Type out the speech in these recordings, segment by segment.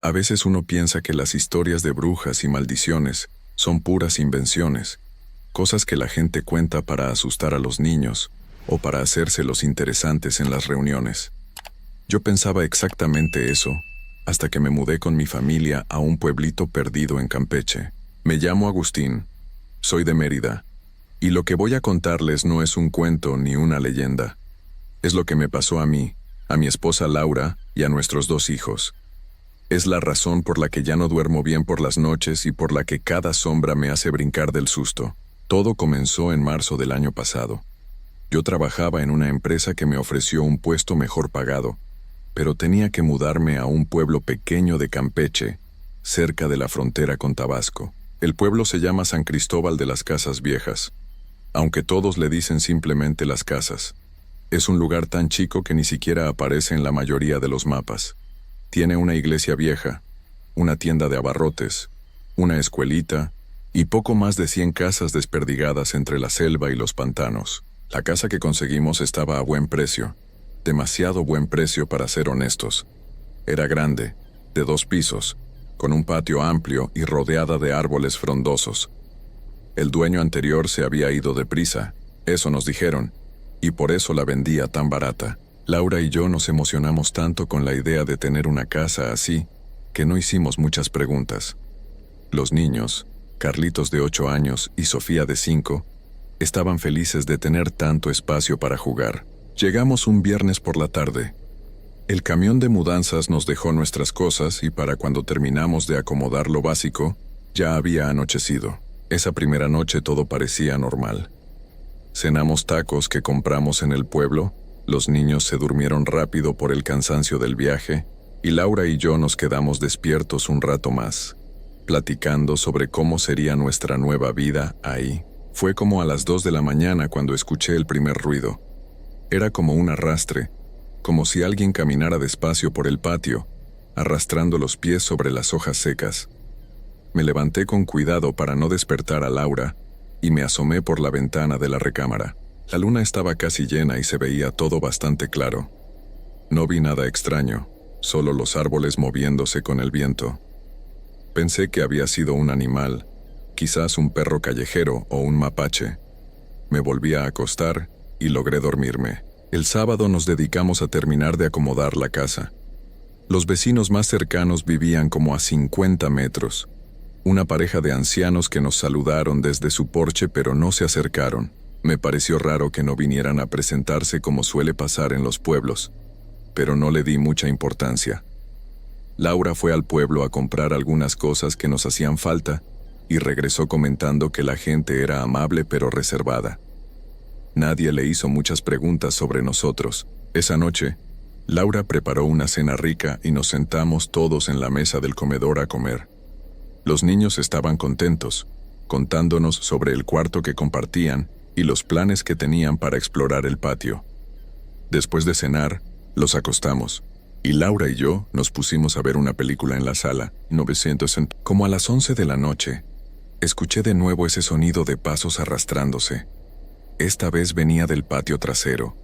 A veces uno piensa que las historias de brujas y maldiciones son puras invenciones, cosas que la gente cuenta para asustar a los niños o para hacerse los interesantes en las reuniones. Yo pensaba exactamente eso, hasta que me mudé con mi familia a un pueblito perdido en Campeche. Me llamo Agustín, soy de Mérida, y lo que voy a contarles no es un cuento ni una leyenda. Es lo que me pasó a mí, a mi esposa Laura y a nuestros 2 hijos. Es la razón por la que ya no duermo bien por las noches y por la que cada sombra me hace brincar del susto. Todo comenzó en marzo del año pasado. Yo trabajaba en una empresa que me ofreció un puesto mejor pagado, pero tenía que mudarme a un pueblo pequeño de Campeche, cerca de la frontera con Tabasco. El pueblo se llama San Cristóbal de las Casas Viejas, aunque todos le dicen simplemente Las Casas. Es un lugar tan chico que ni siquiera aparece en la mayoría de los mapas. Tiene una iglesia vieja, una tienda de abarrotes, una escuelita y poco más de 100 casas desperdigadas entre la selva y los pantanos. La casa que conseguimos estaba a buen precio, demasiado buen precio para ser honestos. Era grande, de 2 pisos, con un patio amplio y rodeada de árboles frondosos. El dueño anterior se había ido deprisa, eso nos dijeron, y por eso la vendía tan barata. Laura y yo nos emocionamos tanto con la idea de tener una casa así, que no hicimos muchas preguntas. Los niños, Carlitos de 8 años y Sofía de 5, estaban felices de tener tanto espacio para jugar. Llegamos un viernes por la tarde. El camión de mudanzas nos dejó nuestras cosas y para cuando terminamos de acomodar lo básico, ya había anochecido. Esa primera noche todo parecía normal. Cenamos tacos que compramos en el pueblo, los niños se durmieron rápido por el cansancio del viaje, y Laura y yo nos quedamos despiertos un rato más, platicando sobre cómo sería nuestra nueva vida ahí. Fue como a las 2 de la mañana cuando escuché el primer ruido. Era como un arrastre, como si alguien caminara despacio por el patio, arrastrando los pies sobre las hojas secas. Me levanté con cuidado para no despertar a Laura, y me asomé por la ventana de la recámara. La luna estaba casi llena y se veía todo bastante claro. No vi nada extraño, solo los árboles moviéndose con el viento. Pensé que había sido un animal, quizás un perro callejero o un mapache. Me volví a acostar y logré dormirme. El sábado nos dedicamos a terminar de acomodar la casa. Los vecinos más cercanos vivían como a 50 metros. Una pareja de ancianos que nos saludaron desde su porche pero no se acercaron. Me pareció raro que no vinieran a presentarse como suele pasar en los pueblos, pero no le di mucha importancia. Laura fue al pueblo a comprar algunas cosas que nos hacían falta y regresó comentando que la gente era amable pero reservada. Nadie le hizo muchas preguntas sobre nosotros. Esa noche, Laura preparó una cena rica y nos sentamos todos en la mesa del comedor a comer. Los niños estaban contentos, contándonos sobre el cuarto que compartían y los planes que tenían para explorar el patio. Después de cenar, los acostamos, y Laura y yo nos pusimos a ver una película en la sala. Como a las 11 de la noche, escuché de nuevo ese sonido de pasos arrastrándose. Esta vez venía del patio trasero.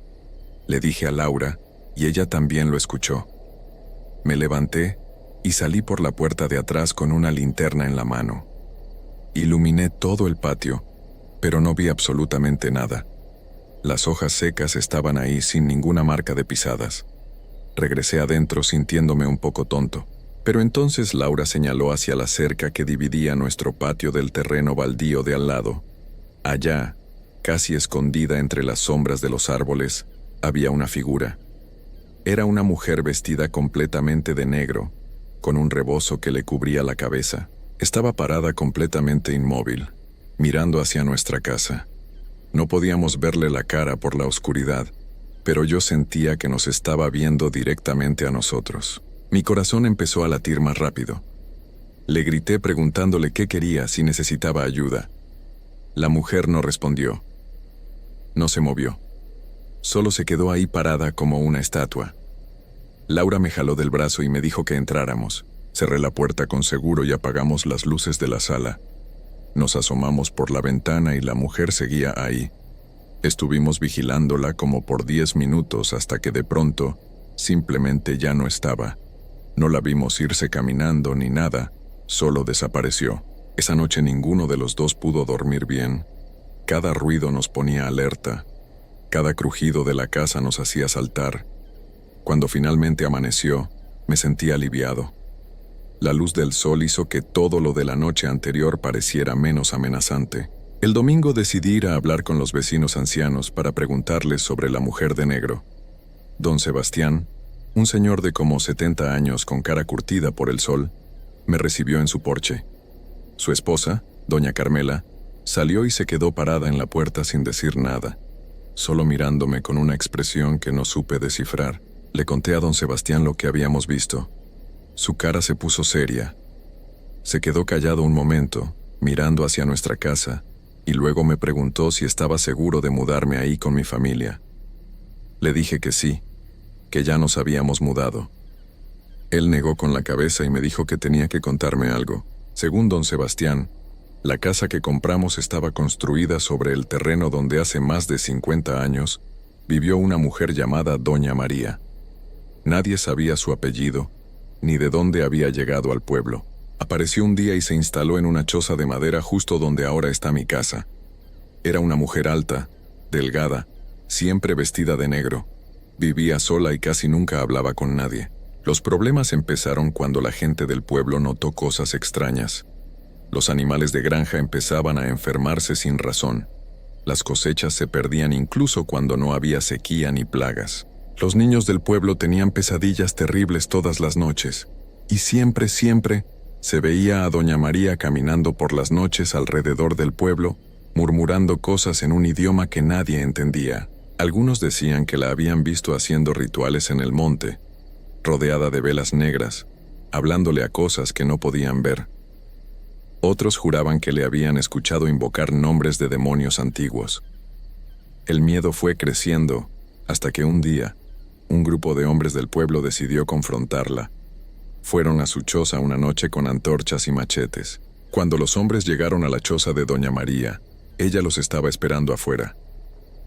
Le dije a Laura, y ella también lo escuchó. Me levanté y salí por la puerta de atrás con una linterna en la mano. Iluminé todo el patio, pero no vi absolutamente nada. Las hojas secas estaban ahí sin ninguna marca de pisadas. Regresé adentro sintiéndome un poco tonto, pero entonces Laura señaló hacia la cerca que dividía nuestro patio del terreno baldío de al lado. Allá, casi escondida entre las sombras de los árboles, había una figura. Era una mujer vestida completamente de negro, con un rebozo que le cubría la cabeza. Estaba parada completamente inmóvil, mirando hacia nuestra casa. No podíamos verle la cara por la oscuridad, pero yo sentía que nos estaba viendo directamente a nosotros. Mi corazón empezó a latir más rápido. Le grité preguntándole qué quería, si necesitaba ayuda. La mujer no respondió. No se movió. Solo se quedó ahí parada como una estatua. Laura me jaló del brazo y me dijo que entráramos. Cerré la puerta con seguro y apagamos las luces de la sala. Nos asomamos por la ventana y la mujer seguía ahí. Estuvimos vigilándola como por 10 minutos hasta que de pronto, simplemente ya no estaba. No la vimos irse caminando ni nada, solo desapareció. Esa noche ninguno de los dos pudo dormir bien. Cada ruido nos ponía alerta. Cada crujido de la casa nos hacía saltar. Cuando finalmente amaneció, me sentí aliviado. La luz del sol hizo que todo lo de la noche anterior pareciera menos amenazante. El domingo decidí ir a hablar con los vecinos ancianos para preguntarles sobre la mujer de negro. Don Sebastián, un señor de como 70 años con cara curtida por el sol, me recibió en su porche. Su esposa, doña Carmela, salió y se quedó parada en la puerta sin decir nada, solo mirándome con una expresión que no supe descifrar. Le conté a don Sebastián lo que habíamos visto. Su cara se puso seria. Se quedó callado un momento, mirando hacia nuestra casa, y luego me preguntó si estaba seguro de mudarme ahí con mi familia. Le dije que sí, que ya nos habíamos mudado. Él negó con la cabeza y me dijo que tenía que contarme algo. Según don Sebastián, la casa que compramos estaba construida sobre el terreno donde hace más de 50 años vivió una mujer llamada Doña María. Nadie sabía su apellido, ni de dónde había llegado al pueblo. Apareció un día y se instaló en una choza de madera justo donde ahora está mi casa. Era una mujer alta, delgada, siempre vestida de negro. Vivía sola y casi nunca hablaba con nadie. Los problemas empezaron cuando la gente del pueblo notó cosas extrañas. Los animales de granja empezaban a enfermarse sin razón. Las cosechas se perdían incluso cuando no había sequía ni plagas. Los niños del pueblo tenían pesadillas terribles todas las noches, y siempre se veía a Doña María caminando por las noches alrededor del pueblo, murmurando cosas en un idioma que nadie entendía. Algunos decían que la habían visto haciendo rituales en el monte, rodeada de velas negras, hablándole a cosas que no podían ver. Otros juraban que le habían escuchado invocar nombres de demonios antiguos. El miedo fue creciendo, hasta que un día, un grupo de hombres del pueblo decidió confrontarla. Fueron a su choza una noche con antorchas y machetes. Cuando los hombres llegaron a la choza de Doña María, ella los estaba esperando afuera.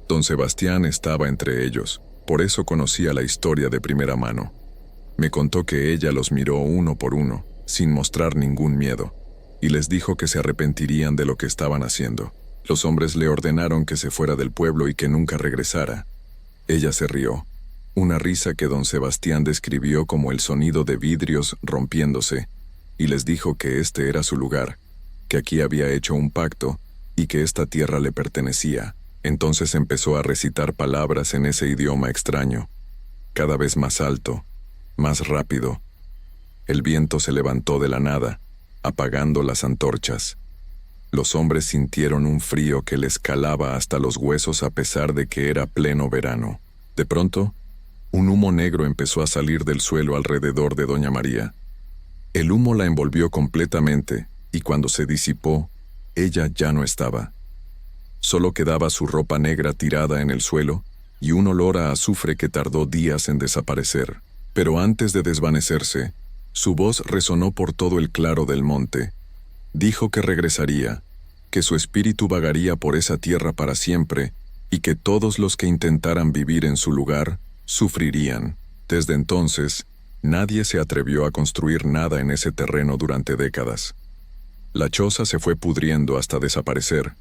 Don Sebastián estaba entre ellos, por eso conocía la historia de primera mano. Me contó que ella los miró uno por uno, sin mostrar ningún miedo, y les dijo que se arrepentirían de lo que estaban haciendo. Los hombres le ordenaron que se fuera del pueblo y que nunca regresara. Ella se rió, una risa que don Sebastián describió como el sonido de vidrios rompiéndose, y les dijo que este era su lugar, que aquí había hecho un pacto y que esta tierra le pertenecía. Entonces empezó a recitar palabras en ese idioma extraño, cada vez más alto, más rápido. El viento se levantó de la nada, apagando las antorchas. Los hombres sintieron un frío que les calaba hasta los huesos a pesar de que era pleno verano. De pronto, un humo negro empezó a salir del suelo alrededor de Doña María. El humo la envolvió completamente, y cuando se disipó, ella ya no estaba. Solo quedaba su ropa negra tirada en el suelo y un olor a azufre que tardó días en desaparecer. Pero antes de desvanecerse, su voz resonó por todo el claro del monte. Dijo que regresaría, que su espíritu vagaría por esa tierra para siempre y que todos los que intentaran vivir en su lugar sufrirían. Desde entonces, nadie se atrevió a construir nada en ese terreno durante décadas. La choza se fue pudriendo hasta desaparecer,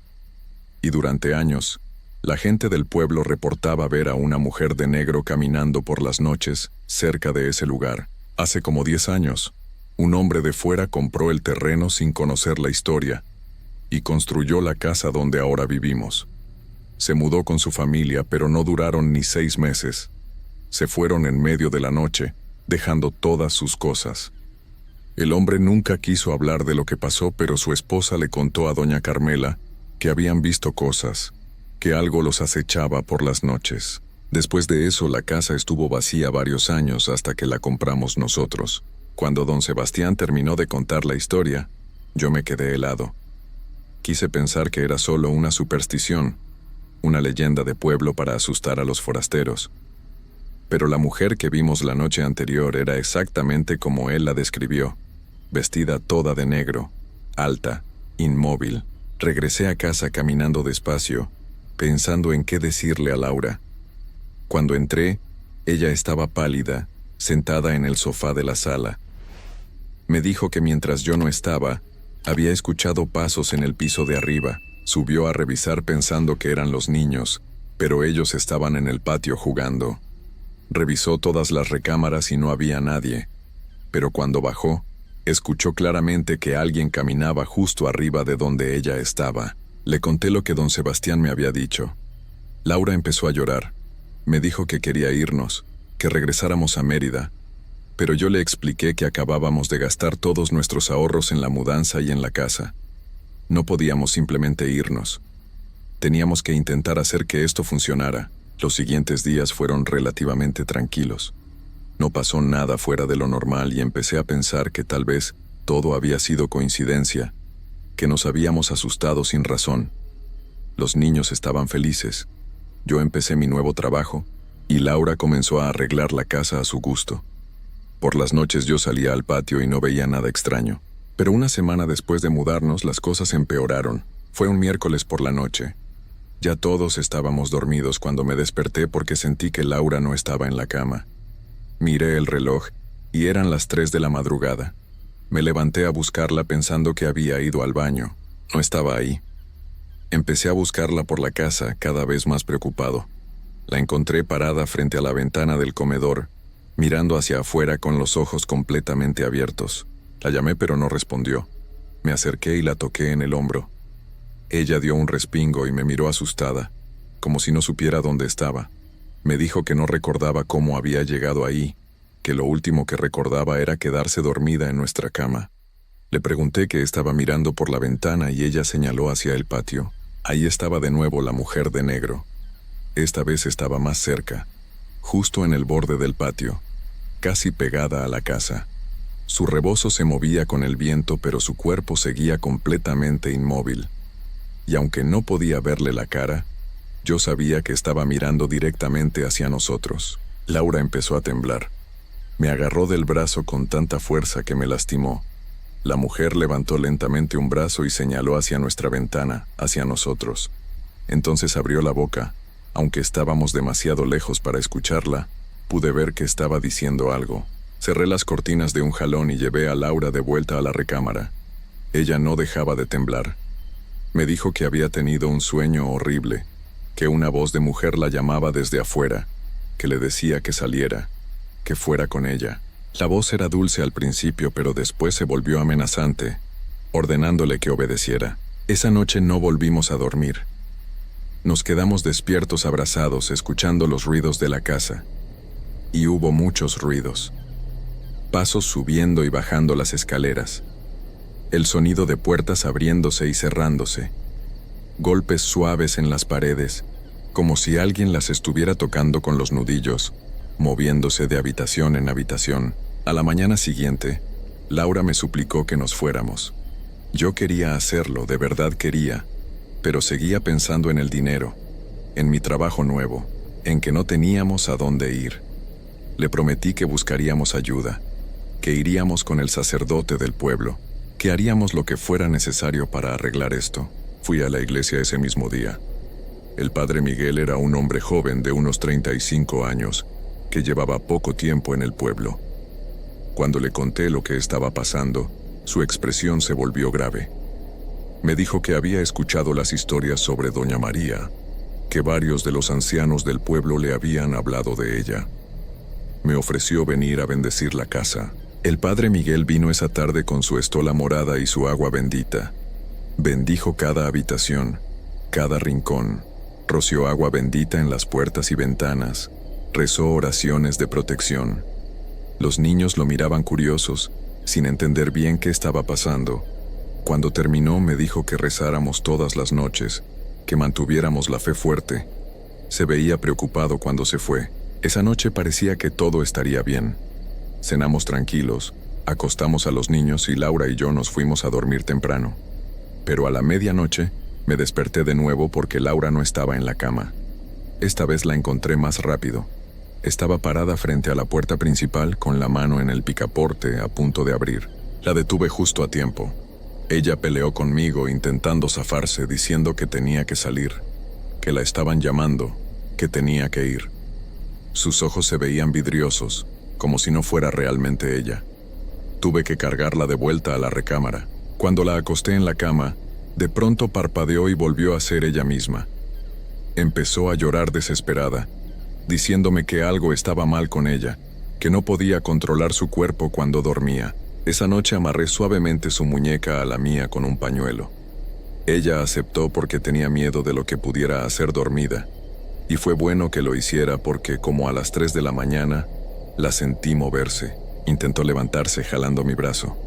y durante años, la gente del pueblo reportaba ver a una mujer de negro caminando por las noches cerca de ese lugar. Hace como 10 años, un hombre de fuera compró el terreno sin conocer la historia y construyó la casa donde ahora vivimos. Se mudó con su familia, pero no duraron ni 6 meses. Se fueron en medio de la noche, dejando todas sus cosas. El hombre nunca quiso hablar de lo que pasó, pero su esposa le contó a doña Carmela que habían visto cosas, que algo los acechaba por las noches. Después de eso, la casa estuvo vacía varios años hasta que la compramos nosotros. Cuando don Sebastián terminó de contar la historia, yo me quedé helado. Quise pensar que era solo una superstición, una leyenda de pueblo para asustar a los forasteros. Pero la mujer que vimos la noche anterior era exactamente como él la describió, vestida toda de negro, alta, inmóvil. Regresé a casa caminando despacio, pensando en qué decirle a Laura. Cuando entré, ella estaba pálida sentada en el sofá de la sala. Me dijo que mientras yo no estaba, había escuchado pasos en el piso de arriba. Subió a revisar pensando que eran los niños, pero ellos estaban en el patio jugando. Revisó todas las recámaras y no había nadie, pero cuando bajó, escuchó claramente que alguien caminaba justo arriba de donde ella estaba. Le conté lo que don Sebastián me había dicho. Laura empezó a llorar. Me dijo que quería irnos, que regresáramos a Mérida, pero yo le expliqué que acabábamos de gastar todos nuestros ahorros en la mudanza y en la casa. No podíamos simplemente irnos. Teníamos que intentar hacer que esto funcionara. Los siguientes días fueron relativamente tranquilos. No pasó nada fuera de lo normal y empecé a pensar que tal vez todo había sido coincidencia, que nos habíamos asustado sin razón. Los niños estaban felices. Yo empecé mi nuevo trabajo y Laura comenzó a arreglar la casa a su gusto. Por las noches yo salía al patio y no veía nada extraño. Pero una semana después de mudarnos las cosas empeoraron. Fue un miércoles por la noche. Ya todos estábamos dormidos cuando me desperté porque sentí que Laura no estaba en la cama. Miré el reloj y eran las 3 de la madrugada. Me levanté a buscarla pensando que había ido al baño. No estaba ahí. Empecé a buscarla por la casa, cada vez más preocupado. La encontré parada frente a la ventana del comedor, mirando hacia afuera con los ojos completamente abiertos. La llamé pero no respondió. Me acerqué y la toqué en el hombro. Ella dio un respingo y me miró asustada, como si no supiera dónde estaba. Me dijo que no recordaba cómo había llegado ahí, que lo último que recordaba era quedarse dormida en nuestra cama. Le pregunté qué estaba mirando por la ventana y ella señaló hacia el patio. Ahí estaba de nuevo la mujer de negro. Esta vez estaba más cerca, justo en el borde del patio, casi pegada a la casa. Su rebozo se movía con el viento, pero su cuerpo seguía completamente inmóvil. Y aunque no podía verle la cara, yo sabía que estaba mirando directamente hacia nosotros. Laura empezó a temblar. Me agarró del brazo con tanta fuerza que me lastimó. La mujer levantó lentamente un brazo y señaló hacia nuestra ventana, hacia nosotros. Entonces abrió la boca. Aunque estábamos demasiado lejos para escucharla, pude ver que estaba diciendo algo. Cerré las cortinas de un jalón y llevé a Laura de vuelta a la recámara. Ella no dejaba de temblar. Me dijo que había tenido un sueño horrible, que una voz de mujer la llamaba desde afuera, que le decía que saliera, que fuera con ella. La voz era dulce al principio, pero después se volvió amenazante, ordenándole que obedeciera. Esa noche no volvimos a dormir. Nos quedamos despiertos abrazados, escuchando los ruidos de la casa. Y hubo muchos ruidos. Pasos subiendo y bajando las escaleras. El sonido de puertas abriéndose y cerrándose. Golpes suaves en las paredes, como si alguien las estuviera tocando con los nudillos, moviéndose de habitación en habitación. A la mañana siguiente, Laura me suplicó que nos fuéramos. Yo quería hacerlo, de verdad quería, pero seguía pensando en el dinero, en mi trabajo nuevo, en que no teníamos a dónde ir. Le prometí que buscaríamos ayuda, que iríamos con el sacerdote del pueblo, que haríamos lo que fuera necesario para arreglar esto. Fui a la iglesia ese mismo día. El padre Miguel era un hombre joven de unos 35 años, que llevaba poco tiempo en el pueblo. Cuando le conté lo que estaba pasando, su expresión se volvió grave. Me dijo que había escuchado las historias sobre Doña María, que varios de los ancianos del pueblo le habían hablado de ella. Me ofreció venir a bendecir la casa. El padre Miguel vino esa tarde con su estola morada y su agua bendita. Bendijo cada habitación, cada rincón, roció agua bendita en las puertas y ventanas, rezó oraciones de protección. Los niños lo miraban curiosos, sin entender bien qué estaba pasando. Cuando terminó me dijo que rezáramos todas las noches, que mantuviéramos la fe fuerte. Se veía preocupado cuando se fue. Esa noche parecía que todo estaría bien. Cenamos tranquilos, acostamos a los niños y Laura y yo nos fuimos a dormir temprano. Pero a la medianoche me desperté de nuevo porque Laura no estaba en la cama. Esta vez la encontré más rápido. Estaba parada frente a la puerta principal con la mano en el picaporte a punto de abrir. La detuve justo a tiempo. Ella peleó conmigo intentando zafarse, diciendo que tenía que salir, que la estaban llamando, que tenía que ir. Sus ojos se veían vidriosos, como si no fuera realmente ella. Tuve que cargarla de vuelta a la recámara. Cuando la acosté en la cama, de pronto parpadeó y volvió a ser ella misma. Empezó a llorar desesperada, diciéndome que algo estaba mal con ella, que no podía controlar su cuerpo cuando dormía. Esa noche amarré suavemente su muñeca a la mía con un pañuelo. Ella aceptó porque tenía miedo de lo que pudiera hacer dormida, y fue bueno que lo hiciera porque como a las 3 de la mañana, la sentí moverse. Intentó levantarse jalando mi brazo.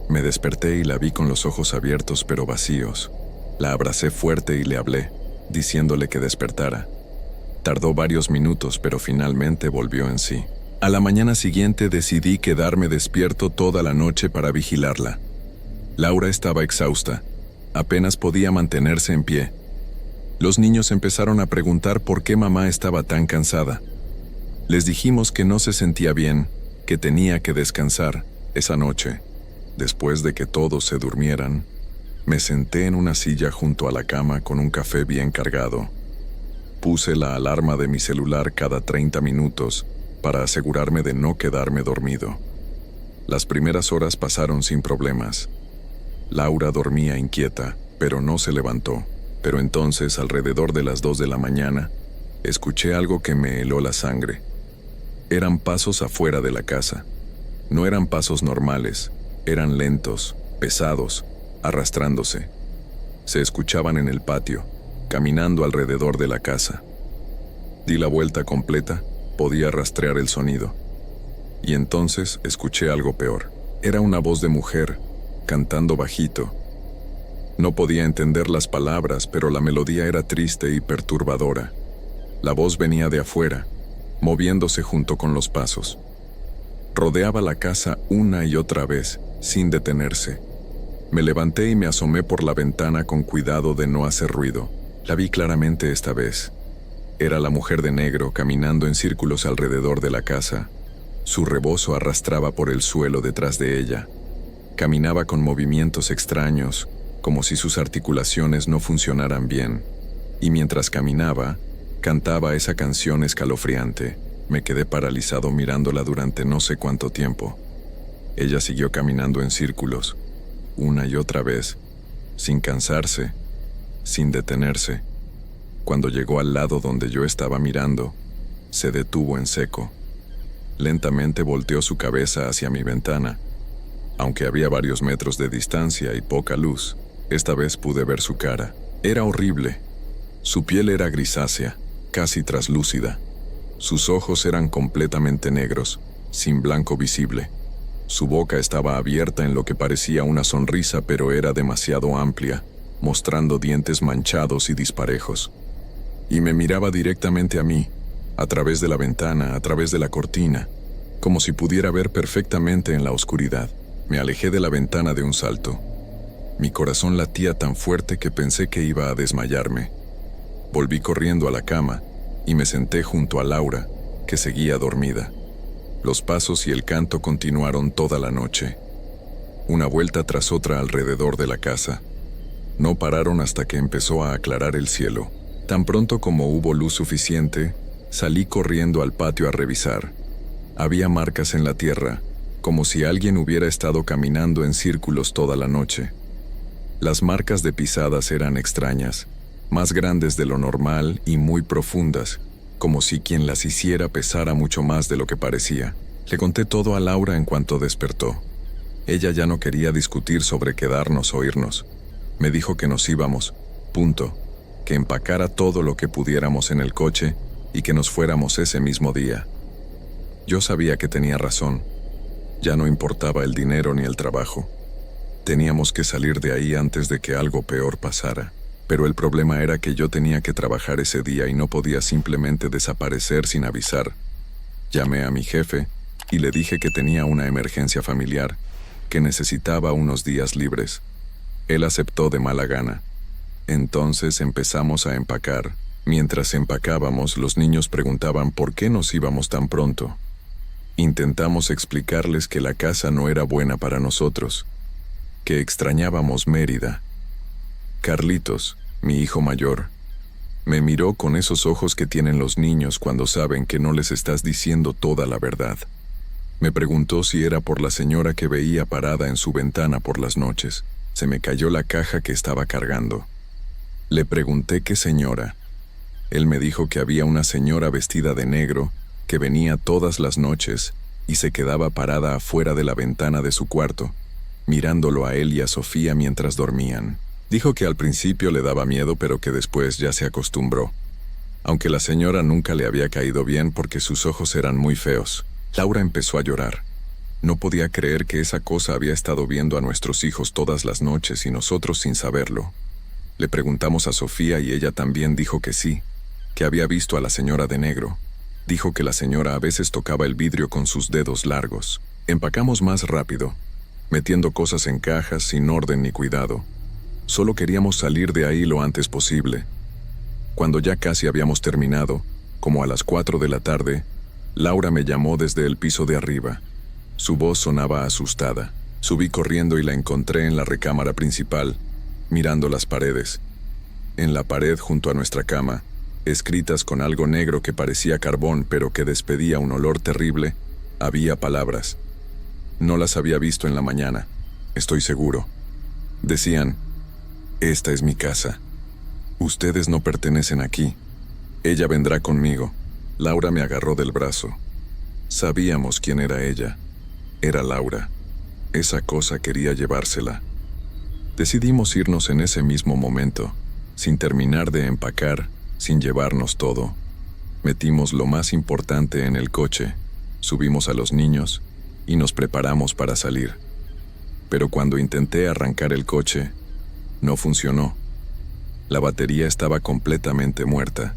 Me desperté y la vi con los ojos abiertos pero vacíos. La abracé fuerte y le hablé, diciéndole que despertara. Tardó varios minutos pero finalmente volvió en sí. A la mañana siguiente decidí quedarme despierto toda la noche para vigilarla. Laura estaba exhausta. Apenas podía mantenerse en pie. Los niños empezaron a preguntar por qué mamá estaba tan cansada. Les dijimos que no se sentía bien, que tenía que descansar. Esa noche, después de que todos se durmieran, me senté en una silla junto a la cama con un café bien cargado. Puse la alarma de mi celular cada 30 minutos para asegurarme de no quedarme dormido. Las primeras horas pasaron sin problemas. Laura dormía inquieta, pero no se levantó. Pero entonces, alrededor de las 2 de la mañana, escuché algo que me heló la sangre. Eran pasos afuera de la casa. No eran pasos normales, eran lentos, pesados, arrastrándose. Se escuchaban en el patio, caminando alrededor de la casa. Di la vuelta completa, podía rastrear el sonido. Y entonces escuché algo peor. Era una voz de mujer, cantando bajito. No podía entender las palabras, pero la melodía era triste y perturbadora. La voz venía de afuera, moviéndose junto con los pasos. Rodeaba la casa una y otra vez, sin detenerse. Me levanté y me asomé por la ventana con cuidado de no hacer ruido. La vi claramente esta vez. Era la mujer de negro caminando en círculos alrededor de la casa. Su rebozo arrastraba por el suelo detrás de ella. Caminaba con movimientos extraños, como si sus articulaciones no funcionaran bien. Y mientras caminaba, cantaba esa canción escalofriante. Me quedé paralizado mirándola durante no sé cuánto tiempo. Ella siguió caminando en círculos, una y otra vez, sin cansarse, sin detenerse. Cuando llegó al lado donde yo estaba mirando, se detuvo en seco. Lentamente volteó su cabeza hacia mi ventana. Aunque había varios metros de distancia y poca luz, esta vez pude ver su cara. Era horrible. Su piel era grisácea, casi traslúcida. Sus ojos eran completamente negros, sin blanco visible. Su boca estaba abierta en lo que parecía una sonrisa, pero era demasiado amplia, mostrando dientes manchados y disparejos. Y me miraba directamente a mí, a través de la ventana, a través de la cortina, como si pudiera ver perfectamente en la oscuridad. Me alejé de la ventana de un salto. Mi corazón latía tan fuerte que pensé que iba a desmayarme. Volví corriendo a la cama y me senté junto a Laura, que seguía dormida. Los pasos y el canto continuaron toda la noche. Una vuelta tras otra alrededor de la casa. No pararon hasta que empezó a aclarar el cielo. Tan pronto como hubo luz suficiente, salí corriendo al patio a revisar. Había marcas en la tierra, como si alguien hubiera estado caminando en círculos toda la noche. Las marcas de pisadas eran extrañas, más grandes de lo normal y muy profundas, como si quien las hiciera pesara mucho más de lo que parecía. Le conté todo a Laura en cuanto despertó. Ella ya no quería discutir sobre quedarnos o irnos. Me dijo que nos íbamos, punto, que empacara todo lo que pudiéramos en el coche y que nos fuéramos ese mismo día. Yo sabía que tenía razón. Ya no importaba el dinero ni el trabajo. Teníamos que salir de ahí antes de que algo peor pasara. Pero el problema era que yo tenía que trabajar ese día y no podía simplemente desaparecer sin avisar. Llamé a mi jefe y le dije que tenía una emergencia familiar, que necesitaba unos días libres. Él aceptó de mala gana. Entonces empezamos a empacar. Mientras empacábamos, los niños preguntaban por qué nos íbamos tan pronto. Intentamos explicarles que la casa no era buena para nosotros, que extrañábamos Mérida. Carlitos, mi hijo mayor, me miró con esos ojos que tienen los niños cuando saben que no les estás diciendo toda la verdad. Me preguntó si era por la señora que veía parada en su ventana por las noches. Se me cayó la caja que estaba cargando. Le pregunté qué señora. Él me dijo que había una señora vestida de negro que venía todas las noches y se quedaba parada afuera de la ventana de su cuarto, mirándolo a él y a Sofía mientras dormían. Dijo que al principio le daba miedo, pero que después ya se acostumbró, aunque la señora nunca le había caído bien porque sus ojos eran muy feos. Laura empezó a llorar. No podía creer que esa cosa había estado viendo a nuestros hijos todas las noches y nosotros sin saberlo. Le preguntamos a Sofía y ella también dijo que sí, que había visto a la señora de negro. Dijo que la señora a veces tocaba el vidrio con sus dedos largos. Empacamos más rápido, metiendo cosas en cajas sin orden ni cuidado. Solo queríamos salir de ahí lo antes posible. Cuando ya casi habíamos terminado, como a las 4 de la tarde, Laura me llamó desde el piso de arriba. Su voz sonaba asustada. Subí corriendo y la encontré en la recámara principal, mirando las paredes. En la pared junto a nuestra cama, escritas con algo negro que parecía carbón pero que despedía un olor terrible, había palabras. No las había visto en la mañana, estoy seguro. Decían: esta es mi casa. Ustedes no pertenecen aquí. Ella vendrá conmigo. Laura me agarró del brazo. Sabíamos quién era ella. Era Laura. Esa cosa quería llevársela. Decidimos irnos en ese mismo momento, sin terminar de empacar, sin llevarnos todo. Metimos lo más importante en el coche, subimos a los niños y nos preparamos para salir. Pero cuando intenté arrancar el coche, no funcionó. La batería estaba completamente muerta.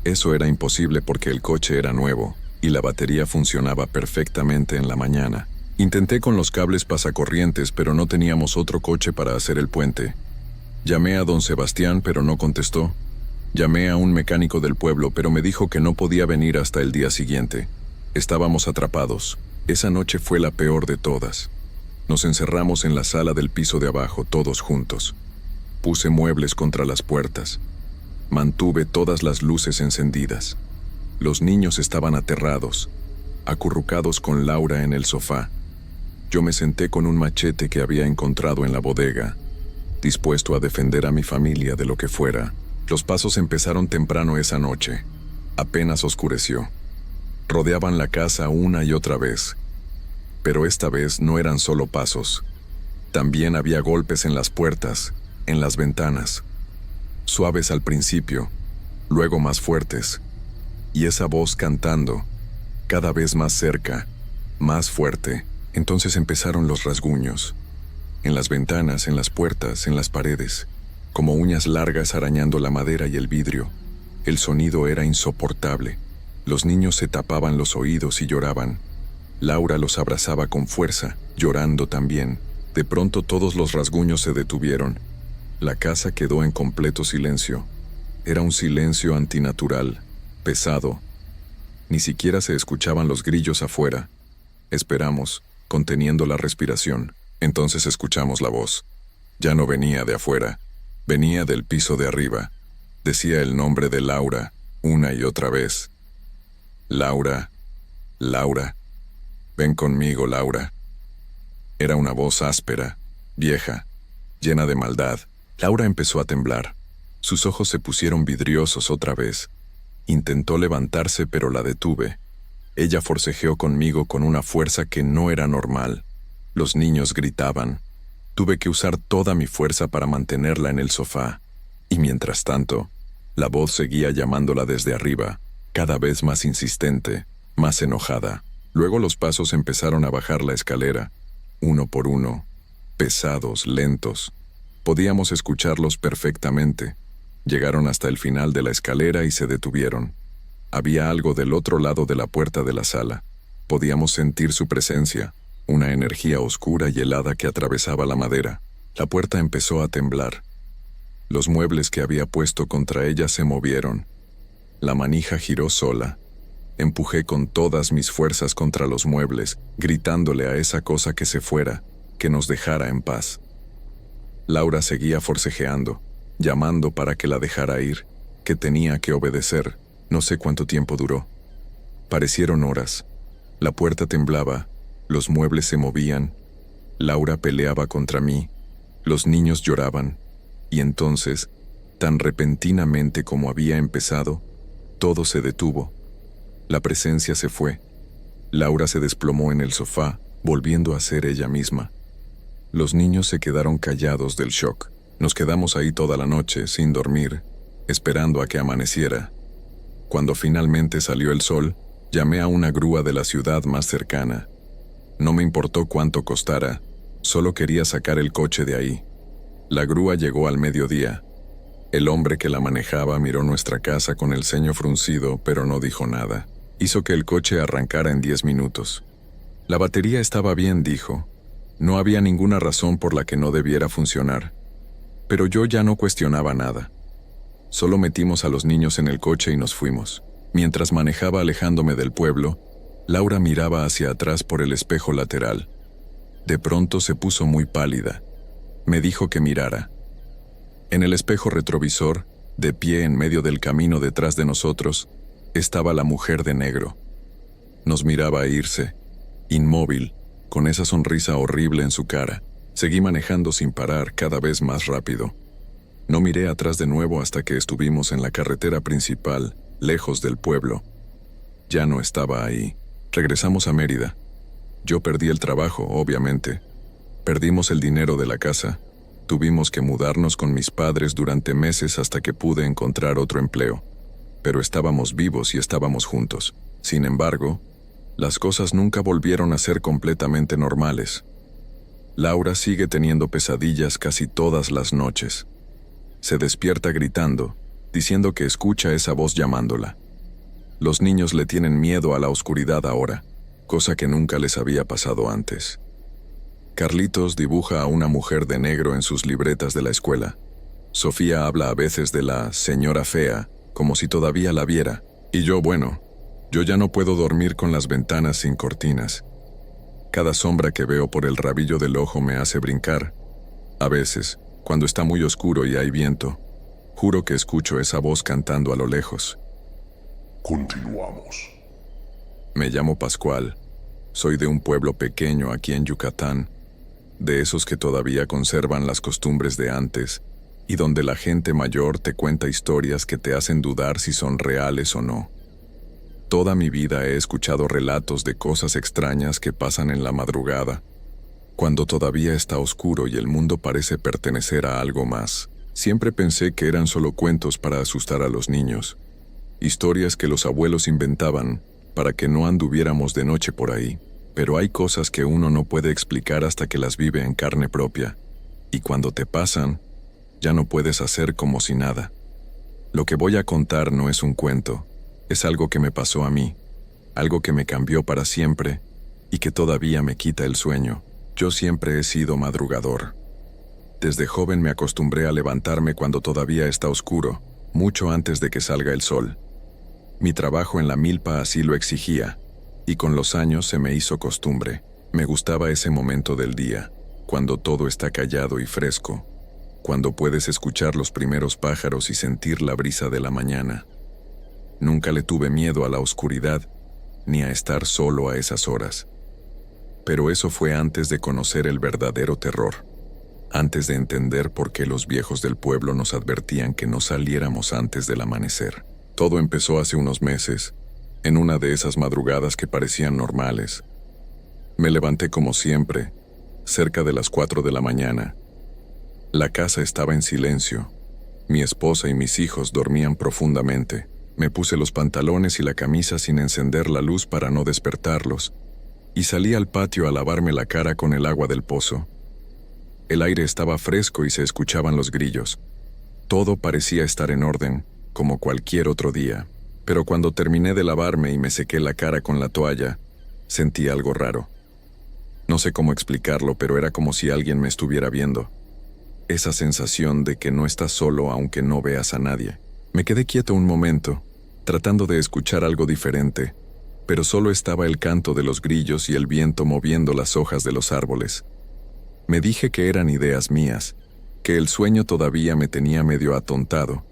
Eso era imposible porque el coche era nuevo y la batería funcionaba perfectamente en la mañana. Intenté con los cables pasacorrientes, pero no teníamos otro coche para hacer el puente. Llamé a don Sebastián, pero no contestó. Llamé a un mecánico del pueblo, pero me dijo que no podía venir hasta el día siguiente. Estábamos atrapados. Esa noche fue la peor de todas. Nos encerramos en la sala del piso de abajo, todos juntos. Puse muebles contra las puertas. Mantuve todas las luces encendidas. Los niños estaban aterrados, acurrucados con Laura en el sofá. Yo me senté con un machete que había encontrado en la bodega, dispuesto a defender a mi familia de lo que fuera. Los pasos empezaron temprano esa noche. Apenas oscureció. Rodeaban la casa una y otra vez. Pero esta vez no eran solo pasos. También había golpes en las puertas, en las ventanas. Suaves al principio, luego más fuertes. Y esa voz cantando, cada vez más cerca, más fuerte. Entonces empezaron los rasguños. En las ventanas, en las puertas, en las paredes, como uñas largas arañando la madera y el vidrio. El sonido era insoportable. Los niños se tapaban los oídos y lloraban. Laura los abrazaba con fuerza, llorando también. De pronto todos los rasguños se detuvieron. La casa quedó en completo silencio. Era un silencio antinatural, pesado. Ni siquiera se escuchaban los grillos afuera. Esperamos, conteniendo la respiración. Entonces escuchamos la voz. Ya no venía de afuera, venía del piso de arriba. Decía el nombre de Laura, una y otra vez. Laura, Laura, ven conmigo, Laura. Era una voz áspera, vieja, llena de maldad. Laura empezó a temblar. Sus ojos se pusieron vidriosos otra vez. Intentó levantarse, pero la detuve. Ella forcejeó conmigo con una fuerza que no era normal. Los niños gritaban. Tuve que usar toda mi fuerza para mantenerla en el sofá. Y mientras tanto, la voz seguía llamándola desde arriba, cada vez más insistente, más enojada. Luego los pasos empezaron a bajar la escalera, uno por uno, pesados, lentos. Podíamos escucharlos perfectamente. Llegaron hasta el final de la escalera y se detuvieron. Había algo del otro lado de la puerta de la sala. Podíamos sentir su presencia, una energía oscura y helada que atravesaba la madera. La puerta empezó a temblar. Los muebles que había puesto contra ella se movieron. La manija giró sola. Empujé con todas mis fuerzas contra los muebles, gritándole a esa cosa que se fuera, que nos dejara en paz. Laura seguía forcejeando, llamando para que la dejara ir, que tenía que obedecer. No sé cuánto tiempo duró. Parecieron horas. La puerta temblaba, Los muebles se movían, Laura peleaba contra mí, los niños lloraban, y entonces, tan repentinamente como había empezado, todo se detuvo. La presencia se fue. Laura se desplomó en el sofá, volviendo a ser ella misma. Los niños se quedaron callados del shock. Nos quedamos ahí toda la noche, sin dormir, esperando a que amaneciera. Cuando finalmente salió el sol, llamé a una grúa de la ciudad más cercana. No me importó cuánto costara, solo quería sacar el coche de ahí. La grúa llegó al mediodía. El hombre que la manejaba miró nuestra casa con el ceño fruncido, pero no dijo nada. Hizo que el coche arrancara en 10 minutos. La batería estaba bien, dijo. No había ninguna razón por la que no debiera funcionar. Pero yo ya no cuestionaba nada. Solo metimos a los niños en el coche y nos fuimos. Mientras manejaba alejándome del pueblo, Laura miraba hacia atrás por el espejo lateral. De pronto se puso muy pálida. Me dijo que mirara. En el espejo retrovisor, de pie en medio del camino detrás de nosotros, estaba la mujer de negro. Nos miraba irse, inmóvil, con esa sonrisa horrible en su cara. Seguí manejando sin parar, cada vez más rápido. No miré atrás de nuevo hasta que estuvimos en la carretera principal, lejos del pueblo. Ya no estaba ahí. Regresamos a Mérida. Yo perdí el trabajo, obviamente. Perdimos el dinero de la casa. Tuvimos que mudarnos con mis padres durante meses hasta que pude encontrar otro empleo. Pero estábamos vivos y estábamos juntos. Sin embargo, las cosas nunca volvieron a ser completamente normales. Laura sigue teniendo pesadillas casi todas las noches. Se despierta gritando, diciendo que escucha esa voz llamándola. Los niños le tienen miedo a la oscuridad ahora, cosa que nunca les había pasado antes. Carlitos dibuja a una mujer de negro en sus libretas de la escuela. Sofía habla a veces de la señora fea, como si todavía la viera. Y yo ya no puedo dormir con las ventanas sin cortinas. Cada sombra que veo por el rabillo del ojo me hace brincar. A veces, cuando está muy oscuro y hay viento, juro que escucho esa voz cantando a lo lejos. Continuamos. Me llamo Pascual. Soy de un pueblo pequeño aquí en Yucatán, de esos que todavía conservan las costumbres de antes y donde la gente mayor te cuenta historias que te hacen dudar si son reales o no. Toda mi vida he escuchado relatos de cosas extrañas que pasan en la madrugada, cuando todavía está oscuro y el mundo parece pertenecer a algo más. Siempre pensé que eran solo cuentos para asustar a los niños, historias que los abuelos inventaban para que no anduviéramos de noche por ahí. Pero hay cosas que uno no puede explicar hasta que las vive en carne propia, y cuando te pasan, ya no puedes hacer como si nada. Lo que voy a contar no es un cuento, es algo que me pasó a mí, algo que me cambió para siempre y que todavía me quita el sueño. Yo siempre he sido madrugador. Desde joven me acostumbré a levantarme cuando todavía está oscuro, mucho antes de que salga el sol. Mi trabajo en la milpa así lo exigía, y con los años se me hizo costumbre. Me gustaba ese momento del día, cuando todo está callado y fresco, cuando puedes escuchar los primeros pájaros y sentir la brisa de la mañana. Nunca le tuve miedo a la oscuridad, ni a estar solo a esas horas. Pero eso fue antes de conocer el verdadero terror, antes de entender por qué los viejos del pueblo nos advertían que no saliéramos antes del amanecer. Todo empezó hace unos meses, en una de esas madrugadas que parecían normales. Me levanté como siempre, cerca de las 4 de la mañana. La casa estaba en silencio. Mi esposa y mis hijos dormían profundamente. Me puse los pantalones y la camisa sin encender la luz para no despertarlos, y salí al patio a lavarme la cara con el agua del pozo. El aire estaba fresco y se escuchaban los grillos. Todo parecía estar en orden, como cualquier otro día. Pero cuando terminé de lavarme y me sequé la cara con la toalla, sentí algo raro. No sé cómo explicarlo, pero era como si alguien me estuviera viendo. Esa sensación de que no estás solo aunque no veas a nadie. Me quedé quieto un momento, tratando de escuchar algo diferente, pero solo estaba el canto de los grillos y el viento moviendo las hojas de los árboles. Me dije que eran ideas mías, que el sueño todavía me tenía medio atontado,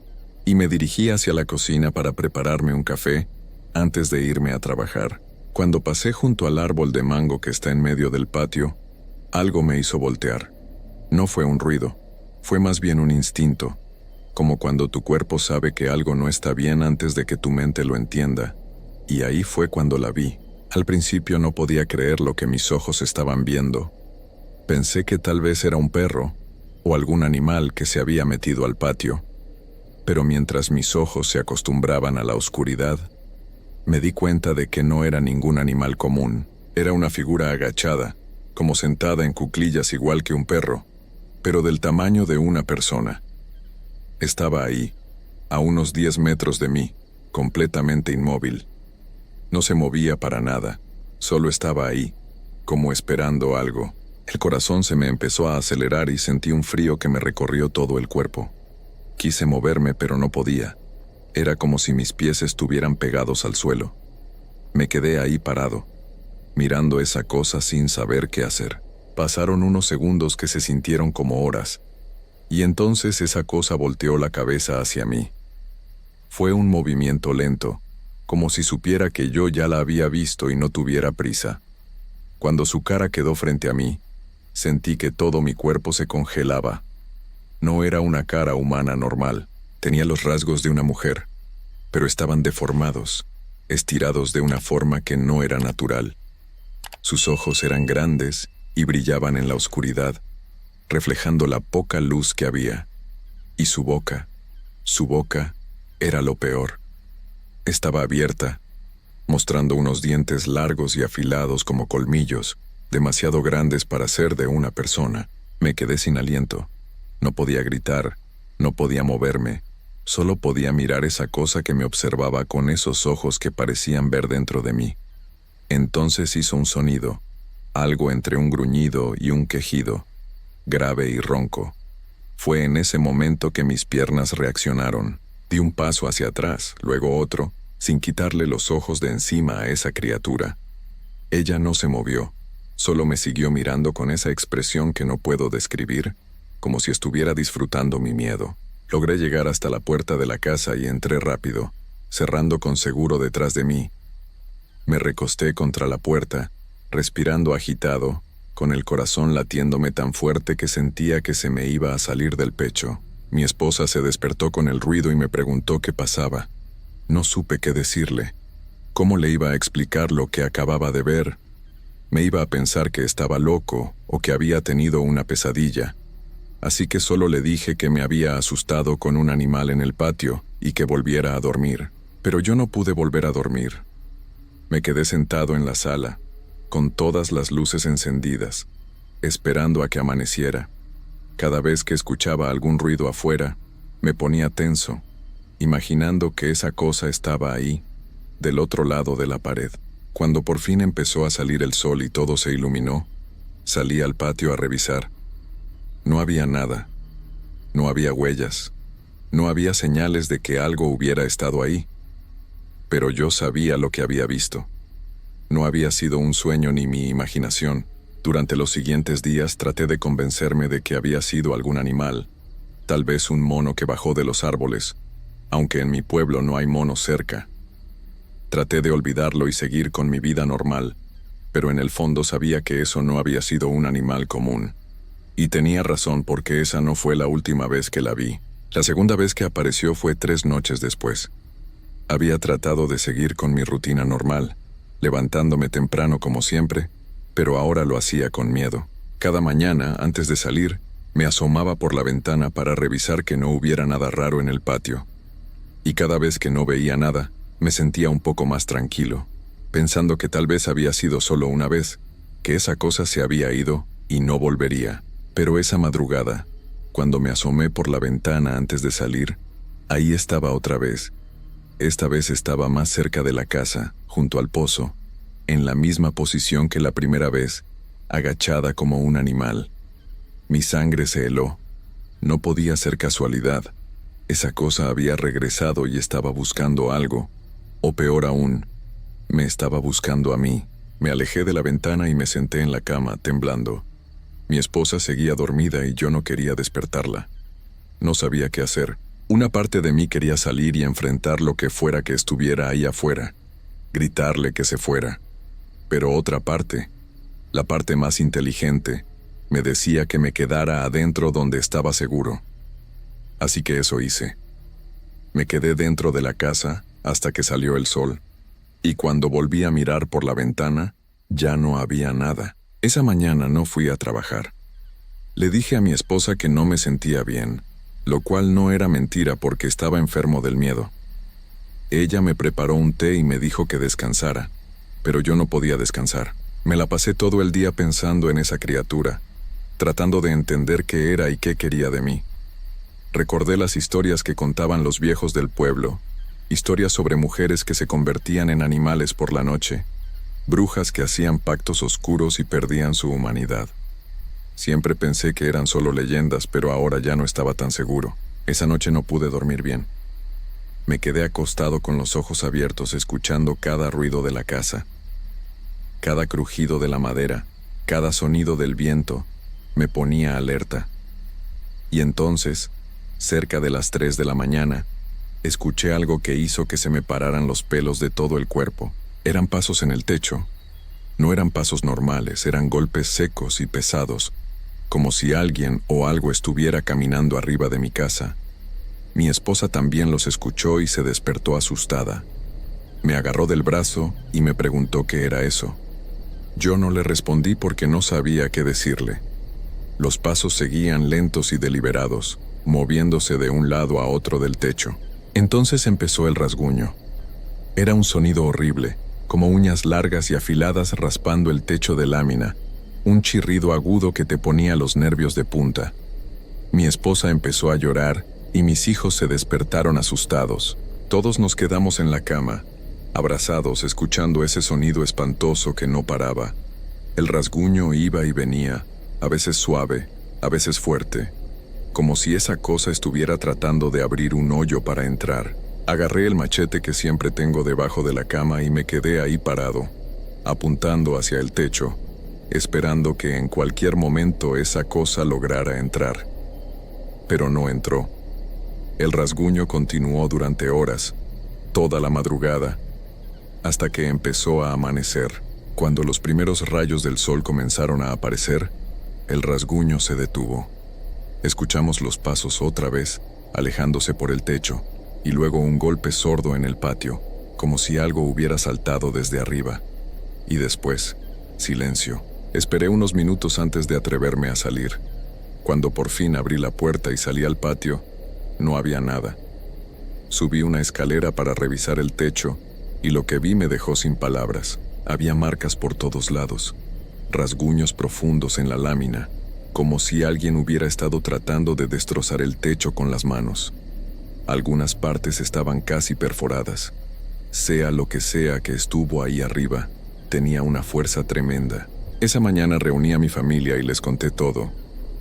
y me dirigí hacia la cocina para prepararme un café antes de irme a trabajar. Cuando pasé junto al árbol de mango que está en medio del patio, algo me hizo voltear. No fue un ruido, fue más bien un instinto, como cuando tu cuerpo sabe que algo no está bien antes de que tu mente lo entienda. Y ahí fue cuando la vi. Al principio no podía creer lo que mis ojos estaban viendo. Pensé que tal vez era un perro o algún animal que se había metido al patio. Pero mientras mis ojos se acostumbraban a la oscuridad, me di cuenta de que no era ningún animal común. Era una figura agachada, como sentada en cuclillas igual que un perro, pero del tamaño de una persona. Estaba ahí, a unos 10 metros de mí, completamente inmóvil. No se movía para nada, solo estaba ahí, como esperando algo. El corazón se me empezó a acelerar y sentí un frío que me recorrió todo el cuerpo. Quise moverme, pero no podía. Era como si mis pies estuvieran pegados al suelo. Me quedé ahí parado, mirando esa cosa sin saber qué hacer. Pasaron unos segundos que se sintieron como horas, y entonces esa cosa volteó la cabeza hacia mí. Fue un movimiento lento, como si supiera que yo ya la había visto y no tuviera prisa. Cuando su cara quedó frente a mí, sentí que todo mi cuerpo se congelaba. No era una cara humana normal. Tenía los rasgos de una mujer, pero estaban deformados, estirados de una forma que no era natural. Sus ojos eran grandes y brillaban en la oscuridad, reflejando la poca luz que había. Y su boca era lo peor. Estaba abierta, mostrando unos dientes largos y afilados como colmillos, demasiado grandes para ser de una persona. Me quedé sin aliento. No podía gritar, no podía moverme. Solo podía mirar esa cosa que me observaba con esos ojos que parecían ver dentro de mí. Entonces hizo un sonido, algo entre un gruñido y un quejido, grave y ronco. Fue en ese momento que mis piernas reaccionaron. Di un paso hacia atrás, luego otro, sin quitarle los ojos de encima a esa criatura. Ella no se movió, solo me siguió mirando con esa expresión que no puedo describir, como si estuviera disfrutando mi miedo. Logré llegar hasta la puerta de la casa y entré rápido, cerrando con seguro detrás de mí. Me recosté contra la puerta, respirando agitado, con el corazón latiéndome tan fuerte que sentía que se me iba a salir del pecho. Mi esposa se despertó con el ruido y me preguntó qué pasaba. No supe qué decirle. ¿Cómo le iba a explicar lo que acababa de ver? Me iba a pensar que estaba loco o que había tenido una pesadilla. Así que solo le dije que me había asustado con un animal en el patio y que volviera a dormir. Pero yo no pude volver a dormir. Me quedé sentado en la sala, con todas las luces encendidas, esperando a que amaneciera. Cada vez que escuchaba algún ruido afuera, me ponía tenso, imaginando que esa cosa estaba ahí, del otro lado de la pared. Cuando por fin empezó a salir el sol y todo se iluminó, salí al patio a revisar. No había nada. No había huellas. No había señales de que algo hubiera estado ahí. Pero yo sabía lo que había visto. No había sido un sueño ni mi imaginación. Durante los siguientes días traté de convencerme de que había sido algún animal, tal vez un mono que bajó de los árboles, aunque en mi pueblo no hay monos cerca. Traté de olvidarlo y seguir con mi vida normal, pero en el fondo sabía que eso no había sido un animal común. Y tenía razón porque esa no fue la última vez que la vi. La segunda vez que apareció fue 3 noches después. Había tratado de seguir con mi rutina normal, levantándome temprano como siempre, pero ahora lo hacía con miedo. Cada mañana, antes de salir, me asomaba por la ventana para revisar que no hubiera nada raro en el patio. Y cada vez que no veía nada, me sentía un poco más tranquilo, pensando que tal vez había sido solo una vez, que esa cosa se había ido y no volvería. Pero esa madrugada, cuando me asomé por la ventana antes de salir, ahí estaba otra vez. Esta vez estaba más cerca de la casa, junto al pozo, en la misma posición que la primera vez, agachada como un animal. Mi sangre se heló. No podía ser casualidad. Esa cosa había regresado y estaba buscando algo. O peor aún, me estaba buscando a mí. Me alejé de la ventana y me senté en la cama, temblando. Mi esposa seguía dormida y yo no quería despertarla. No sabía qué hacer. Una parte de mí quería salir y enfrentar lo que fuera que estuviera ahí afuera. Gritarle que se fuera. Pero otra parte, la parte más inteligente, me decía que me quedara adentro donde estaba seguro. Así que eso hice. Me quedé dentro de la casa hasta que salió el sol, y cuando volví a mirar por la ventana, ya no había nada. Esa mañana no fui a trabajar. Le dije a mi esposa que no me sentía bien, lo cual no era mentira porque estaba enfermo del miedo. Ella me preparó un té y me dijo que descansara, pero yo no podía descansar. Me la pasé todo el día pensando en esa criatura, tratando de entender qué era y qué quería de mí. Recordé las historias que contaban los viejos del pueblo, historias sobre mujeres que se convertían en animales por la noche, brujas que hacían pactos oscuros y perdían su humanidad. Siempre pensé que eran solo leyendas, pero ahora ya no estaba tan seguro. Esa noche no pude dormir bien. Me quedé acostado con los ojos abiertos escuchando cada ruido de la casa. Cada crujido de la madera, cada sonido del viento, me ponía alerta. Y entonces, cerca de las 3 de la mañana, escuché algo que hizo que se me pararan los pelos de todo el cuerpo. Eran pasos en el techo. No eran pasos normales, eran golpes secos y pesados, como si alguien o algo estuviera caminando arriba de mi casa. Mi esposa también los escuchó y se despertó asustada. Me agarró del brazo y me preguntó qué era eso. Yo no le respondí porque no sabía qué decirle. Los pasos seguían lentos y deliberados, moviéndose de un lado a otro del techo. Entonces empezó el rasguño. Era un sonido horrible, como uñas largas y afiladas raspando el techo de lámina, un chirrido agudo que te ponía los nervios de punta. Mi esposa empezó a llorar y mis hijos se despertaron asustados. Todos nos quedamos en la cama, abrazados, escuchando ese sonido espantoso que no paraba. El rasguño iba y venía, a veces suave, a veces fuerte, como si esa cosa estuviera tratando de abrir un hoyo para entrar. Agarré el machete que siempre tengo debajo de la cama y me quedé ahí parado, apuntando hacia el techo, esperando que en cualquier momento esa cosa lograra entrar. Pero no entró. El rasguño continuó durante horas, toda la madrugada, hasta que empezó a amanecer. Cuando los primeros rayos del sol comenzaron a aparecer, el rasguño se detuvo. Escuchamos los pasos otra vez, alejándose por el techo, y luego un golpe sordo en el patio, como si algo hubiera saltado desde arriba. Y después, silencio. Esperé unos minutos antes de atreverme a salir. Cuando por fin abrí la puerta y salí al patio, no había nada. Subí una escalera para revisar el techo, y lo que vi me dejó sin palabras. Había marcas por todos lados, rasguños profundos en la lámina, como si alguien hubiera estado tratando de destrozar el techo con las manos. Algunas partes estaban casi perforadas. Sea lo que sea que estuvo ahí arriba, tenía una fuerza tremenda. Esa mañana reuní a mi familia y les conté todo.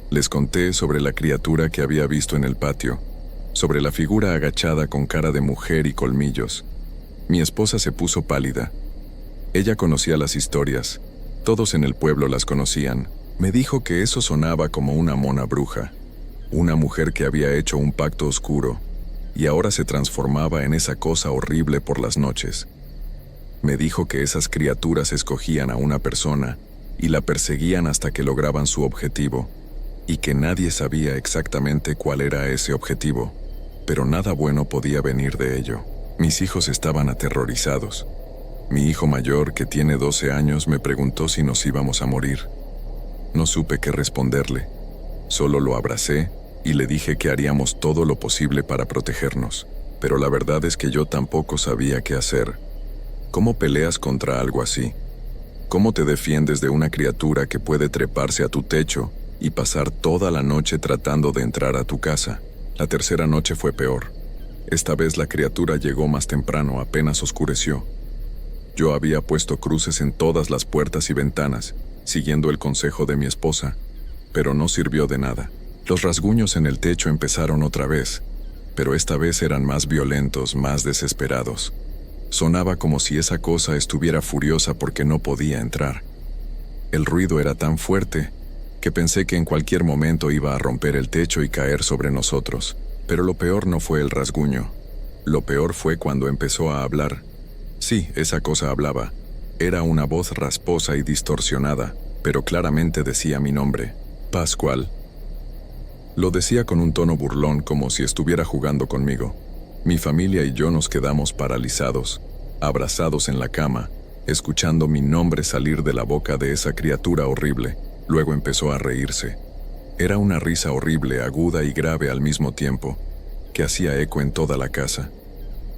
Les conté sobre la criatura que había visto en el patio, sobre la figura agachada con cara de mujer y colmillos. Mi esposa se puso pálida. Ella conocía las historias, todos en el pueblo las conocían. Me dijo que eso sonaba como una mona bruja, una mujer que había hecho un pacto oscuro, y ahora se transformaba en esa cosa horrible por las noches. Me dijo que esas criaturas escogían a una persona y la perseguían hasta que lograban su objetivo, y que nadie sabía exactamente cuál era ese objetivo, pero nada bueno podía venir de ello. Mis hijos estaban aterrorizados. Mi hijo mayor, que tiene 12 años, me preguntó si nos íbamos a morir. No supe qué responderle. Solo lo abracé y le dije que haríamos todo lo posible para protegernos. Pero la verdad es que yo tampoco sabía qué hacer. ¿Cómo peleas contra algo así? ¿Cómo te defiendes de una criatura que puede treparse a tu techo y pasar toda la noche tratando de entrar a tu casa? La tercera noche fue peor. Esta vez la criatura llegó más temprano, apenas oscureció. Yo había puesto cruces en todas las puertas y ventanas, siguiendo el consejo de mi esposa, pero no sirvió de nada. Los rasguños en el techo empezaron otra vez, pero esta vez eran más violentos, más desesperados. Sonaba como si esa cosa estuviera furiosa porque no podía entrar. El ruido era tan fuerte que pensé que en cualquier momento iba a romper el techo y caer sobre nosotros. Pero lo peor no fue el rasguño. Lo peor fue cuando empezó a hablar. Sí, esa cosa hablaba. Era una voz rasposa y distorsionada, pero claramente decía mi nombre, Pascual. Lo decía con un tono burlón, como si estuviera jugando conmigo. Mi familia y yo nos quedamos paralizados, abrazados en la cama, escuchando mi nombre salir de la boca de esa criatura horrible. Luego empezó a reírse. Era una risa horrible, aguda y grave al mismo tiempo, que hacía eco en toda la casa.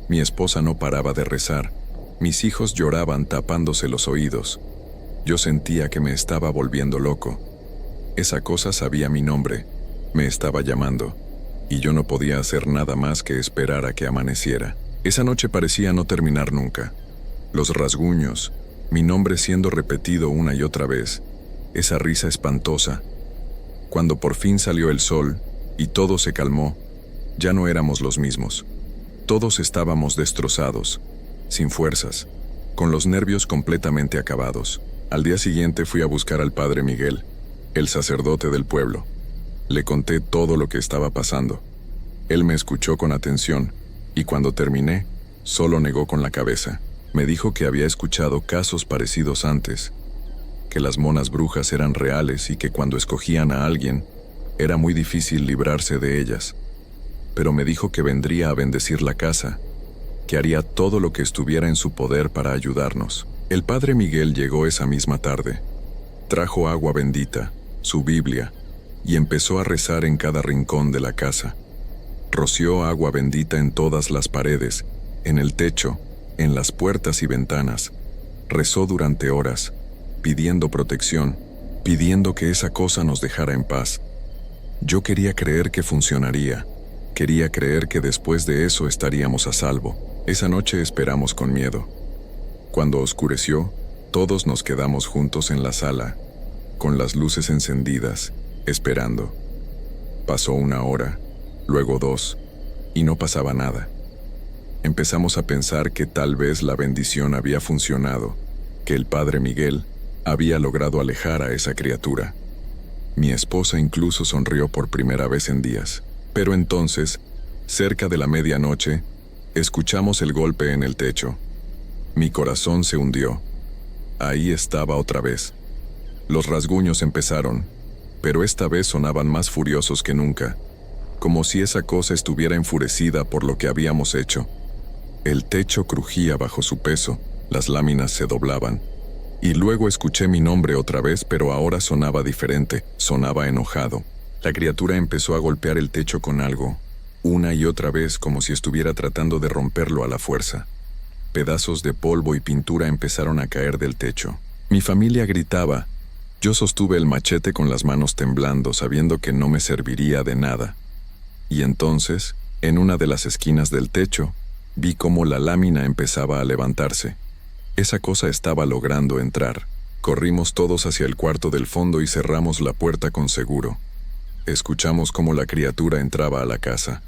Mi esposa no paraba de rezar. Mis hijos lloraban tapándose los oídos. Yo sentía que me estaba volviendo loco. Esa cosa sabía mi nombre, me estaba llamando, y yo no podía hacer nada más que esperar a que amaneciera. Esa noche parecía no terminar nunca. Los rasguños, mi nombre siendo repetido una y otra vez, esa risa espantosa. Cuando por fin salió el sol y todo se calmó, ya no éramos los mismos. Todos estábamos destrozados, sin fuerzas, con los nervios completamente acabados. Al día siguiente fui a buscar al padre Miguel, el sacerdote del pueblo. Le conté todo lo que estaba pasando. Él me escuchó con atención, y cuando terminé, solo negó con la cabeza. Me dijo que había escuchado casos parecidos antes, que las monas brujas eran reales y que cuando escogían a alguien, era muy difícil librarse de ellas. Pero me dijo que vendría a bendecir la casa, que haría todo lo que estuviera en su poder para ayudarnos. El padre Miguel llegó esa misma tarde. Trajo agua bendita, su Biblia, y empezó a rezar en cada rincón de la casa. Roció agua bendita en todas las paredes, en el techo, en las puertas y ventanas. Rezó durante horas, pidiendo protección, pidiendo que esa cosa nos dejara en paz. Yo quería creer que funcionaría. Quería creer que después de eso estaríamos a salvo. Esa noche esperamos con miedo. Cuando oscureció, todos nos quedamos juntos en la sala, con las luces encendidas, esperando. Pasó 1 hora, luego 2, y no pasaba nada. Empezamos a pensar que tal vez la bendición había funcionado, que el padre Miguel había logrado alejar a esa criatura. Mi esposa incluso sonrió por primera vez en días. Pero entonces, cerca de la medianoche, escuchamos el golpe en el techo. Mi corazón se hundió. Ahí estaba otra vez. Los rasguños empezaron, pero esta vez sonaban más furiosos que nunca, como si esa cosa estuviera enfurecida por lo que habíamos hecho. El techo crujía bajo su peso, las láminas se doblaban. Y luego escuché mi nombre otra vez, pero ahora sonaba diferente, sonaba enojado. La criatura empezó a golpear el techo con algo, una y otra vez como si estuviera tratando de romperlo a la fuerza. Pedazos de polvo y pintura empezaron a caer del techo. Mi familia gritaba. Yo sostuve el machete con las manos temblando, sabiendo que no me serviría de nada. Y entonces, en una de las esquinas del techo, vi cómo la lámina empezaba a levantarse. Esa cosa estaba logrando entrar. Corrimos todos hacia el cuarto del fondo y cerramos la puerta con seguro. Escuchamos cómo la criatura entraba a la casa.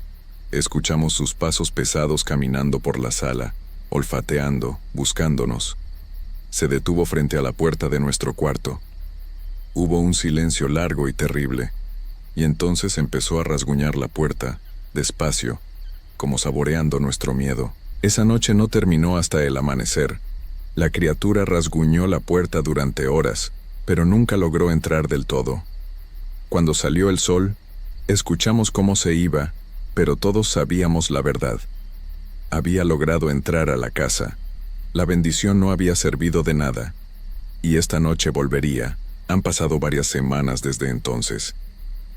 Escuchamos sus pasos pesados caminando por la sala, olfateando, buscándonos. Se detuvo frente a la puerta de nuestro cuarto. Hubo un silencio largo y terrible, y entonces empezó a rasguñar la puerta, despacio, como saboreando nuestro miedo. Esa noche no terminó hasta el amanecer. La criatura rasguñó la puerta durante horas, pero nunca logró entrar del todo. Cuando salió el sol, escuchamos cómo se iba, pero todos sabíamos la verdad. Había logrado entrar a la casa. La bendición no había servido de nada. Y esta noche volvería. Han pasado varias semanas desde entonces.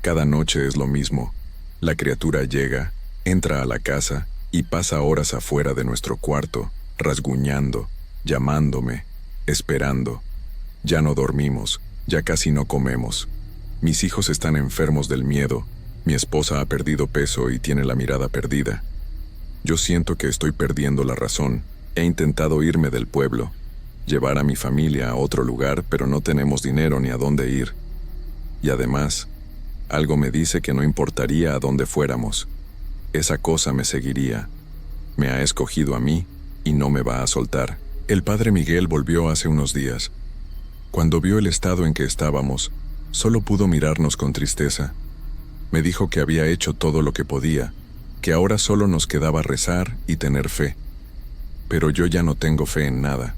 Cada noche es lo mismo. La criatura llega, entra a la casa y pasa horas afuera de nuestro cuarto, rasguñando, llamándome, esperando. Ya no dormimos, ya casi no comemos. Mis hijos están enfermos del miedo, mi esposa ha perdido peso y tiene la mirada perdida. Yo siento que estoy perdiendo la razón. He intentado irme del pueblo, llevar a mi familia a otro lugar, pero no tenemos dinero ni a dónde ir. Y además, algo me dice que no importaría a dónde fuéramos. Esa cosa me seguiría. Me ha escogido a mí y no me va a soltar. El padre Miguel volvió hace unos días. Cuando vio el estado en que estábamos, solo pudo mirarnos con tristeza. Me dijo que había hecho todo lo que podía, que ahora solo nos quedaba rezar y tener fe. Pero yo ya no tengo fe en nada.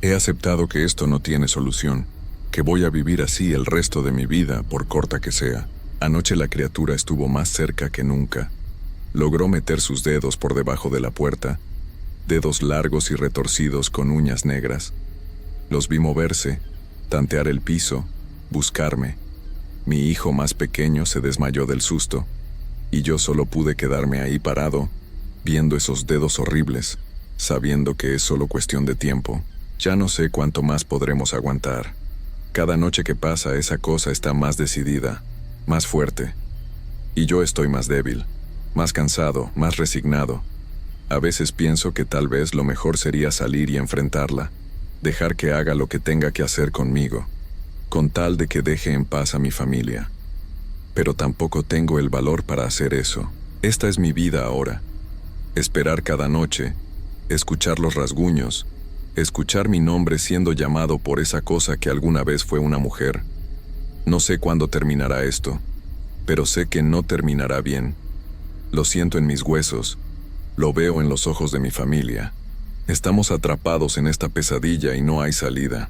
He aceptado que esto no tiene solución, que voy a vivir así el resto de mi vida, por corta que sea. Anoche la criatura estuvo más cerca que nunca. Logró meter sus dedos por debajo de la puerta, dedos largos y retorcidos con uñas negras. Los vi moverse, tantear el piso, buscarme. Mi hijo más pequeño se desmayó del susto, y yo solo pude quedarme ahí parado, viendo esos dedos horribles, sabiendo que es solo cuestión de tiempo. Ya no sé cuánto más podremos aguantar. Cada noche que pasa esa cosa está más decidida, más fuerte. Y yo estoy más débil, más cansado, más resignado. A veces pienso que tal vez lo mejor sería salir y enfrentarla, dejar que haga lo que tenga que hacer conmigo, con tal de que deje en paz a mi familia. Pero tampoco tengo el valor para hacer eso. Esta es mi vida ahora. Esperar cada noche, escuchar los rasguños, escuchar mi nombre siendo llamado por esa cosa que alguna vez fue una mujer. No sé cuándo terminará esto, pero sé que no terminará bien. Lo siento en mis huesos, lo veo en los ojos de mi familia. Estamos atrapados en esta pesadilla y no hay salida.